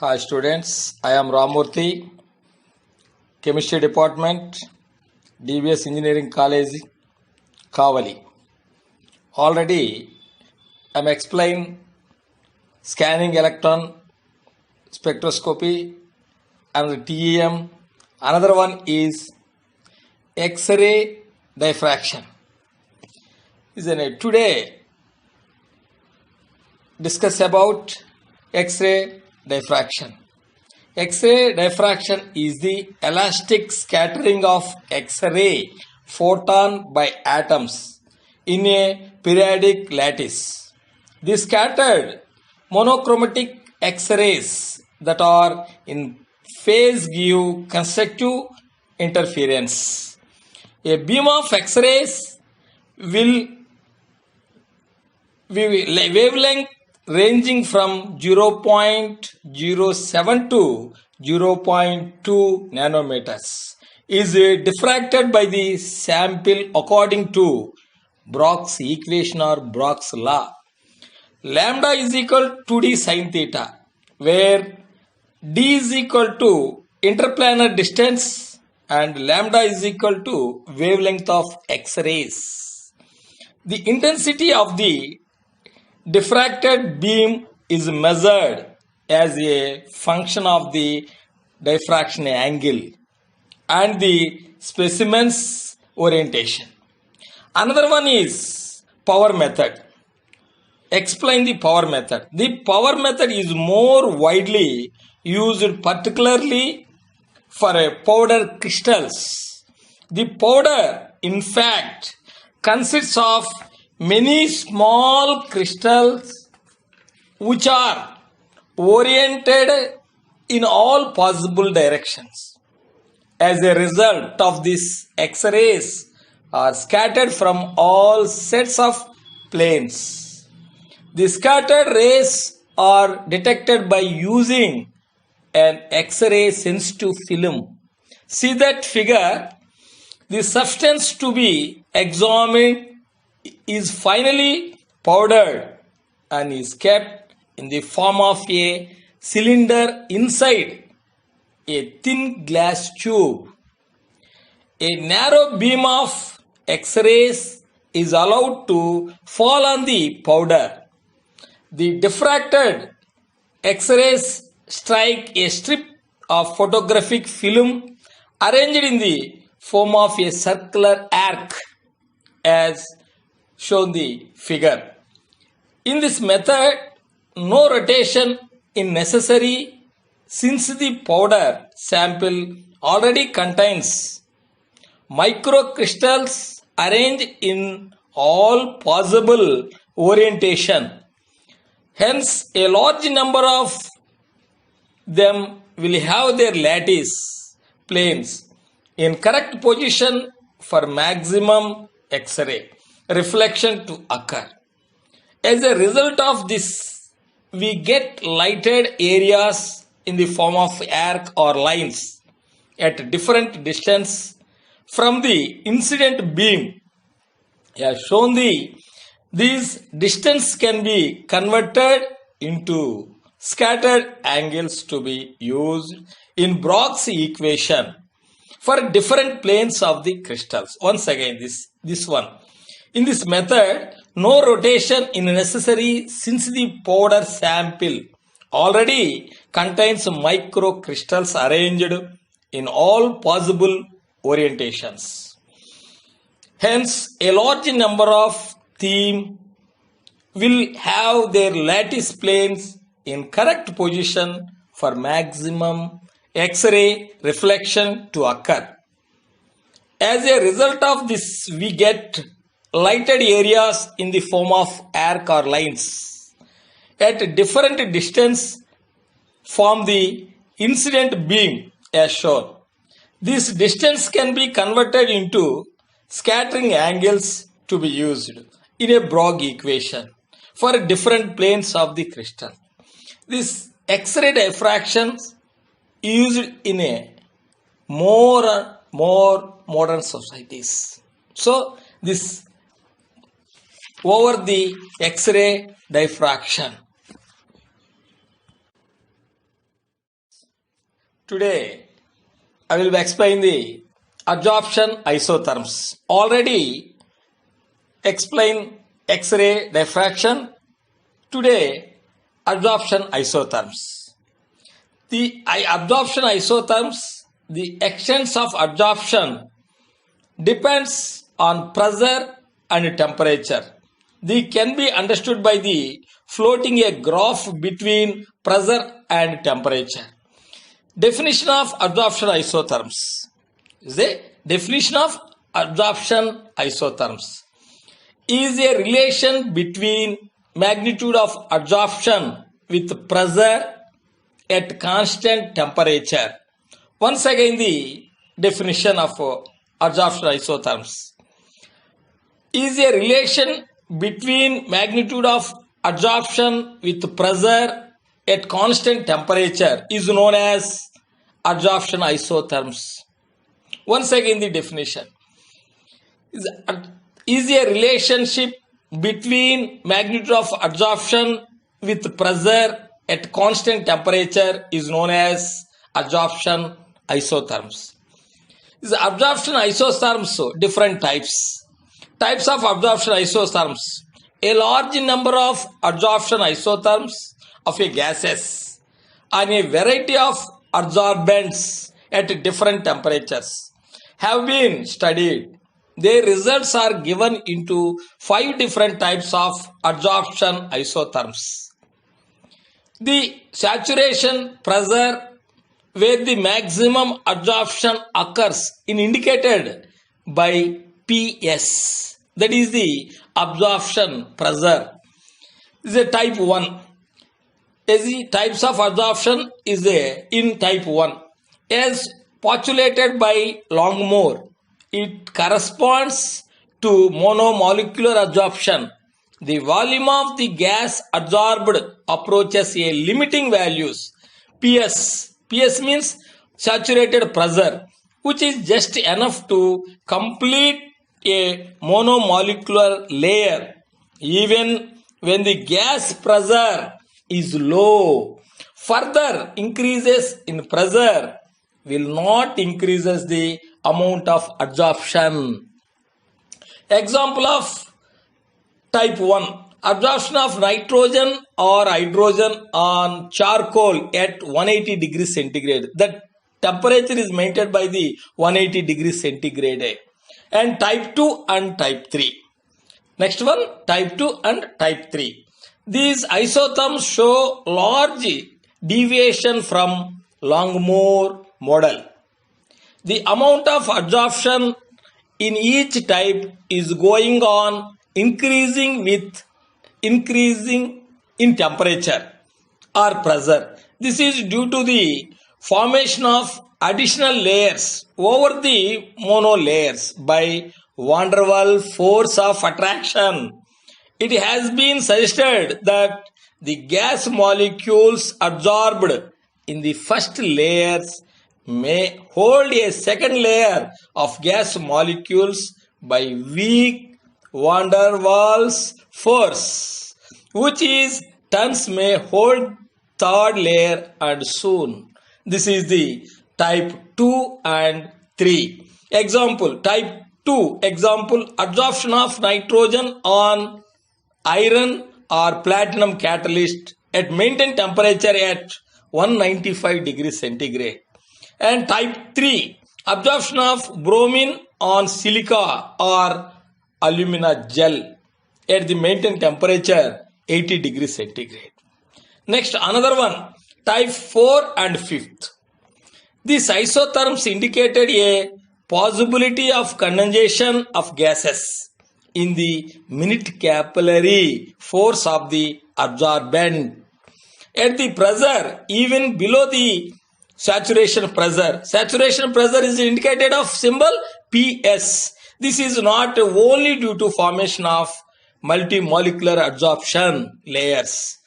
Hi students, I am Ramurthy, Chemistry Department, DBS Engineering College, Kavali. Already I am explaining scanning electron spectroscopy and TEM. Another one is X-ray diffraction. Isn't it? Today discuss about X-ray diffraction. X-ray diffraction is the elastic scattering of X-ray photon by atoms in a periodic lattice. The scattered monochromatic X-rays that are in phase give consecutive interference. A beam of X-rays will wavelength ranging from 0.07 to 0.2 nanometers is diffracted by the sample according to Braggs equation or Braggs law. Lambda is equal to d sin theta, where d is equal to interplanar distance and lambda is equal to wavelength of X-rays. The intensity of the diffracted beam is measured as a function of the diffraction angle and the specimen's orientation. Another one is power method. Explain the power method. The power method is more widely used particularly for powder crystals. The powder, in fact, consists of many small crystals which are oriented in all possible directions. As a result of this, X-rays are scattered from all sets of planes. The scattered rays are detected by using an X-ray sensitive film. See that figure? The substance to be examined is finally powdered and is kept in the form of a cylinder inside a thin glass tube. A narrow beam of X-rays is allowed to fall on the powder. The diffracted X-rays strike a strip of photographic film arranged in the form of a circular arc as shown the figure. In this method, no rotation is necessary since the powder sample already contains microcrystals arranged in all possible orientation. Hence, a large number of them will have their lattice planes in correct position for maximum X-ray reflection to occur. As a result of this, we get lighted areas in the form of arc or lines at different distance from the incident beam. As shown, these distance can be converted into scattered angles to be used in Braggs equation for different planes of the crystals. Once again, this one. In this method, no rotation is necessary since the powder sample already contains microcrystals arranged in all possible orientations. Hence, a large number of them will have their lattice planes in correct position for maximum X-ray reflection to occur. As a result of this, we get lighted areas in the form of arc or lines at different distance from the incident beam as shown. This distance can be converted into scattering angles to be used in a Bragg equation for different planes of the crystal. This X-ray diffraction used in a more modern societies. So this over the X-ray diffraction. Today I will explain the absorption isotherms. Already explain X-ray diffraction. Today absorption isotherms. The absorption isotherms, the extents of absorption depends on pressure and temperature. They can be understood by the floating a graph between pressure and temperature. Definition of absorption isotherms is a definition of absorption isotherms is a relation between magnitude of absorption with pressure at constant temperature. Once again, the definition of absorption isotherms is a relation between magnitude of absorption with pressure at constant temperature is known as absorption isotherms. Once again, the definition is a relationship between magnitude of absorption with pressure at constant temperature is known as absorption isotherms. The absorption isotherms, different types. Types of absorption isotherms. A large number of absorption isotherms of a gases and a variety of adsorbents at different temperatures have been studied. Their results are given into 5 different types of absorption isotherms. The saturation pressure where the maximum absorption occurs is indicated by PS. That is the absorption pressure. Is a type 1. As the types of absorption is in type 1. As postulated by Longmore, it corresponds to monomolecular absorption. The volume of the gas absorbed approaches a limiting values. PS. PS means saturated pressure, which is just enough to complete a monomolecular layer even when the gas pressure is low. Further increases in pressure will not increases the amount of absorption. Example of type 1. Absorption of nitrogen or hydrogen on charcoal at 180 degrees centigrade. The temperature is maintained by the 180 degrees centigrade. And type 2 and type 3. Next one, type 2 and type 3. These isotherms show large deviation from Longmore model. The amount of absorption in each type is going on increasing with increasing in temperature or pressure. This is due to the formation of additional layers over the mono layers by van der Waals force of attraction. It has been suggested that the gas molecules absorbed in the first layers may hold a second layer of gas molecules by weak van der Waals force, which is turns may hold third layer and soon. This is the type 2 and 3. Example, type 2. Example, absorption of nitrogen on iron or platinum catalyst at maintained temperature at 195 degrees centigrade. And type 3. Absorption of bromine on silica or alumina gel at the maintained temperature 80 degrees centigrade. Next, another one, type 4 and 5th. These isotherms indicated a possibility of condensation of gases in the minute capillary force of the absorbent at the pressure even below the saturation pressure. Saturation pressure is indicated of symbol PS. This is not only due to formation of multimolecular absorption layers,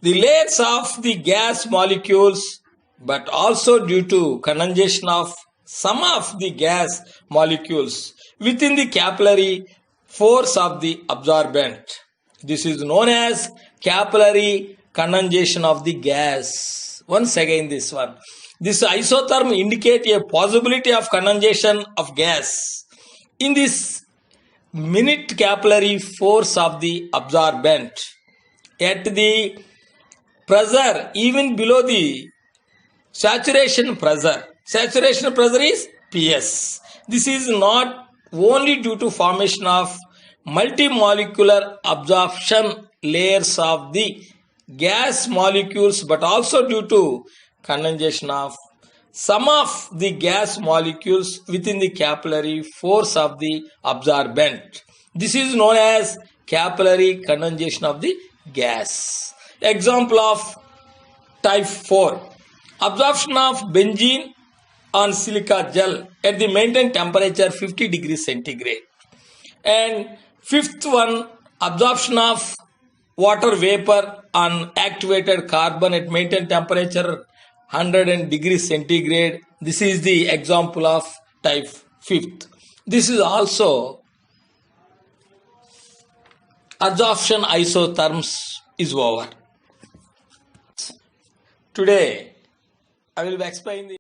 the layers of the gas molecules, but also due to condensation of some of the gas molecules within the capillary force of the absorbent. This is known as capillary condensation of the gas. Once again, this one. This isotherm indicate a possibility of condensation of gas in this minute capillary force of the absorbent at the pressure even below the saturation pressure. Saturation pressure is PS. This is not only due to formation of multimolecular absorption layers of the gas molecules, but also due to condensation of some of the gas molecules within the capillary force of the absorbent. This is known as capillary condensation of the gas. Example of type 4. Absorption of benzene on silica gel at the maintained temperature 50 degrees centigrade. And fifth one, absorption of water vapor on activated carbon at maintained temperature 100 degrees centigrade. This is the example of type 5th. This is also absorption isotherms is over. Today I will explain the